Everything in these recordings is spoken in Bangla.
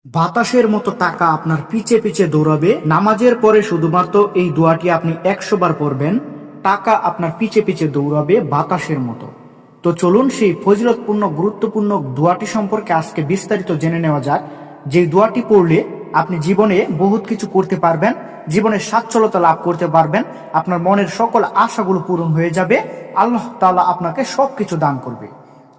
বাতাসের মতো টাকা আপনার পিছে পিছে দৌড়াবে। নামাজের পরে শুধুমাত্র এই দোয়াটি আপনি 100 বার পড়বেন, টাকা আপনার পিছে পিছে দৌড়াবে বাতাসের মতো। তো চলুন সেই ফজিলতপূর্ণ গুরুত্বপূর্ণ দোয়াটি সম্পর্কে আজকে বিস্তারিত জেনে নেওয়া যাক। যে দোয়াটি পড়লে আপনি জীবনে বহুত কিছু করতে পারবেন, জীবনে সচ্ছলতা লাভ করতে পারবেন, আপনার মনের সকল আশাগুলো পূরণ হয়ে যাবে, আল্লাহ তাআলা আপনাকে সবকিছু দান করবে।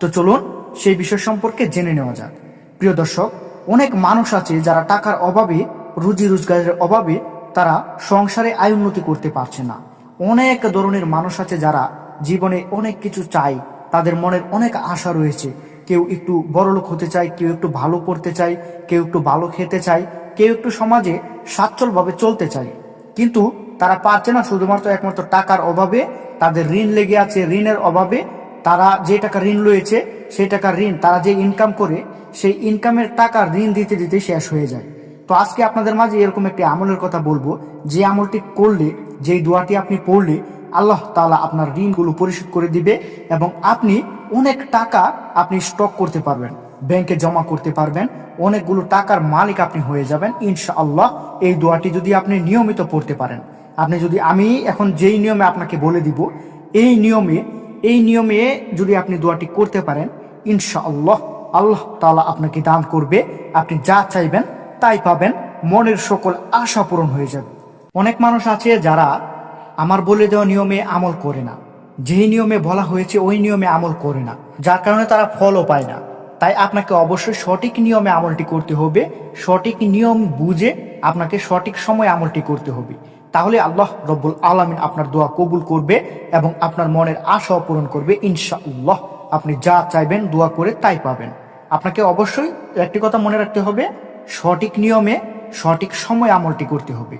তো চলুন সেই বিষয় সম্পর্কে জেনে নেওয়া যাক। প্রিয় দর্শক, অনেক মানুষ আছে যারা টাকার অভাবে, রুজি রোজগারের অভাবে তারা সংসারে আয় উন্নতি করতে পারছে না। অনেক ধরনের মানুষ আছে যারা জীবনে অনেক কিছু চায়, তাদের মনের অনেক আশা রয়েছে। কেউ একটু বড়লোক হতে চায়, কেউ একটু ভালো পড়তে চায়, কেউ একটু ভালো খেতে চায়, কেউ একটু সমাজে সচ্ছলভাবে চলতে চায়, কিন্তু তারা পারছে না শুধুমাত্র একমাত্র টাকার অভাবে। তাদের ঋণ লেগে আছে, ঋণের অভাবে তারা যে টাকা ঋণ লয়েছে সেই টাকার ঋণ তারা যে ইনকাম করে সেই ইনকামের টাকা ঋণ দিতে দিতে শেষ হয়ে যায়। তো আজকে আপনাদের মাঝে এরকম একটি আমলের কথা বলবো, যে আমলটি করলে, যেই দোয়াটি আপনি পড়লে আল্লাহ তাআলা আপনার ঋণগুলো পরিশোধ করে দিবে এবং আপনি অনেক টাকা আপনি স্টক করতে পারবেন, ব্যাংকে জমা করতে পারবেন, অনেকগুলো টাকার মালিক আপনি হয়ে যাবেন ইনশাআল্লাহ। এই দোয়াটি যদি আপনি নিয়মিত পড়তে পারেন, আপনি যদি, আমি এখন যেই নিয়মে আপনাকে বলে দিব, এই নিয়মে যদি আপনি দোয়াটি করতে পারেন ইনশাআল্লাহ আল্লাহ তাআলা আপনাকে দান করবে, আপনি যা চাইবেন তাই পাবেন, মনের সকল আশা পূরণ হয়ে যাবে। অনেক মানুষ আছে যারা আমার বলে দেওয়া নিয়মে আমল করে না, যেই নিয়মে বলা হয়েছে ওই নিয়মে আমল করে না, যার কারণে তারা ফলও পায় না। তাই আপনাকে অবশ্যই সঠিক নিয়মে আমলটি করতে হবে, সঠিক নিয়ম বুঝে আপনাকে সঠিক সময় আমলটি করতে হবে। তাহলে আল্লাহ রব্বুল আলামিন আপনার দোয়া কবুল করবে এবং আপনার মনের আশাও পূরণ করবে ইনশাআল্লাহ। আপনি যা চাইবেন দোয়া করে তাই পাবেন। আপনাকে অবশ্যই একটি কথা মনে রাখতে হবে, সঠিক নিয়মে সঠিক সময় আমলটি করতে হবে।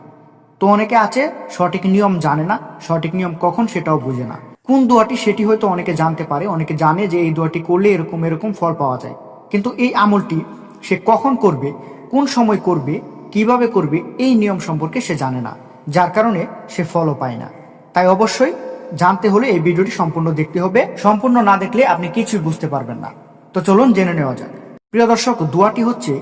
তো অনেকে আছে সঠিক নিয়ম জানে না, সঠিক নিয়ম কখন সেটাও বুঝে না। কোন দোয়াটি সেটি হয়তো অনেকে জানতে পারে, অনেকে জানে যে এই দোয়াটি করলে এরকম এরকম ফল পাওয়া যায়, কিন্তু এই আমলটি সে কখন করবে, কোন সময় করবে, কিভাবে করবে, এই নিয়ম সম্পর্কে সে জানে না, যার কারণে সে ফলও পায় না। তাই অবশ্যই জানতে হলে এই ভিডিওটি সম্পূর্ণ দেখতে হবে, সম্পূর্ণ না দেখলে আপনি কিছুই বুঝতে পারবেন না। তো চলুন জেনে নেওয়া যাক। প্রিয় দর্শক, দোয়াটি হচ্ছে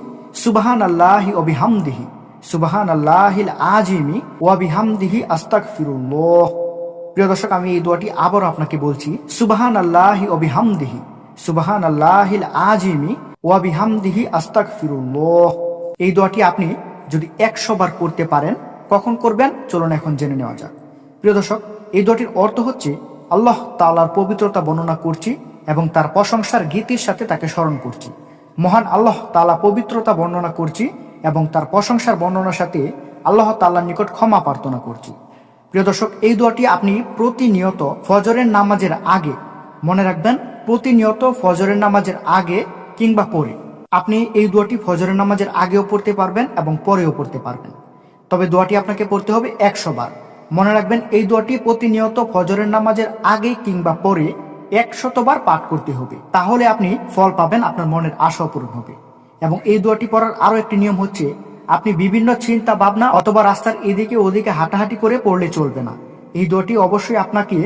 সুবহানাল্লাহি ওয়া বিহামদিহি, সুবহানাল্লাহিল আযীমি ওয়া বিহামদিহি আস্তাগফিরুল্লাহ। প্রিয় দর্শক, আমি এই দোয়াটি আবার আপনাকে বলছি, সুবহানাল্লাহি ওয়া বিহামদিহি, সুবহানাল্লাহিল আযীমি ওয়া বিহামদিহি আস্তাগফিরুল্লাহ। এই দোয়াটি আপনি যদি 100 বার করতে পারেন, কখন করবেন চলুন এখন জেনে নেওয়া যাক। প্রিয় দর্শক, এই দোয়াটির অর্থ হচ্ছে আল্লাহ তাআলার পবিত্রতা বর্ণনা করছি এবং তার প্রশংসার গীতির সাথে তাকে স্মরণ করছি। মহান আল্লাহ তাআলা পবিত্রতা বর্ণনা করছি এবং তার প্রশংসার বর্ণনার সাথে আল্লাহ তাআলার নিকট ক্ষমা প্রার্থনা করছি। প্রিয় দর্শক, এই দোয়াটি আপনি প্রতিনিয়ত ফজরের নামাজের আগে, মনে রাখবেন, প্রতিনিয়ত ফজরের নামাজের আগে কিংবা পরে, আপনি এই দোয়াটি ফজরের নামাজের আগেও পড়তে পারবেন এবং পরেও পড়তে পারবেন। তবে দোয়াটি আপনাকে পড়তে হবে 100 বার। মনে রাখবেন, এই দোয়াটি প্রতিনিয়ত ফজরের নামাজের আগে কিংবা পরে 100 বার পাঠ করতে হবে, তাহলে আপনি ফল পাবেন, আপনার মনের আশা পূরণ হবে। এবং এই দোয়াটি পড়ার আরো একটি নিয়ম হচ্ছে, আপনি বিভিন্ন চিন্তা ভাবনা অথবা রাস্তার এদিকে ওদিকে হাঁটাহাঁটি করে পড়লে চলবে না। এই দোয়াটি অবশ্যই আপনাকে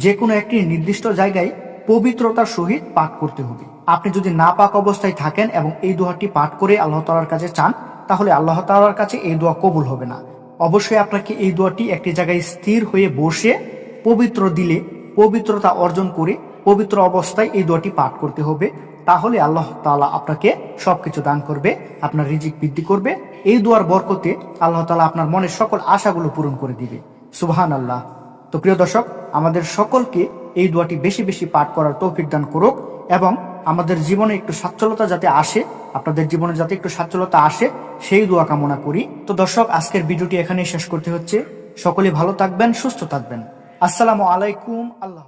যে কোনো একটি নির্দিষ্ট জায়গায় পবিত্রতার সহিত পাঠ করতে হবে। আপনি যদি না পাক অবস্থায় থাকেন এবং এই দোয়াটি পাঠ করে আল্লাহ তাআলার কাছে চান, তাহলে আল্লাহ তাআলার কাছে এই দোয়া কবুল হবে না। অবশ্যই আপনাকে এই দোয়াটি একটি জায়গায় স্থির হয়ে বসে পবিত্র দিলে, পবিত্রতা অর্জন করে পবিত্র অবস্থায় এই দোয়াটি পাঠ করতে হবে। তাহলে আল্লাহ তাআলা আপনাকে সবকিছু দান করবে, আপনার রিজিক বৃদ্ধি করবে। এই দোয়ার বরকতে আল্লাহ তাআলা আপনার মনের সকল আশাগুলো পূরণ করে দিবে। সুবহানাল্লাহ। তো প্রিয় দর্শক, আমাদের সকলকে এই দোয়াটি বেশি বেশি পাঠ করার তৌফিক দান করুক এবং আমাদের জীবনে একটু সচ্ছলতা যাতে আসে, আপনাদের জীবনে যাতে একটু সচ্ছলতা আসে, সেই দোয়া কামনা করি। তো দর্শক, আজকের ভিডিওটি এখানেই শেষ করতে হচ্ছে। সকলে ভালো থাকবেন, সুস্থ থাকবেন। আসসালামু আলাইকুম। আল্লাহ।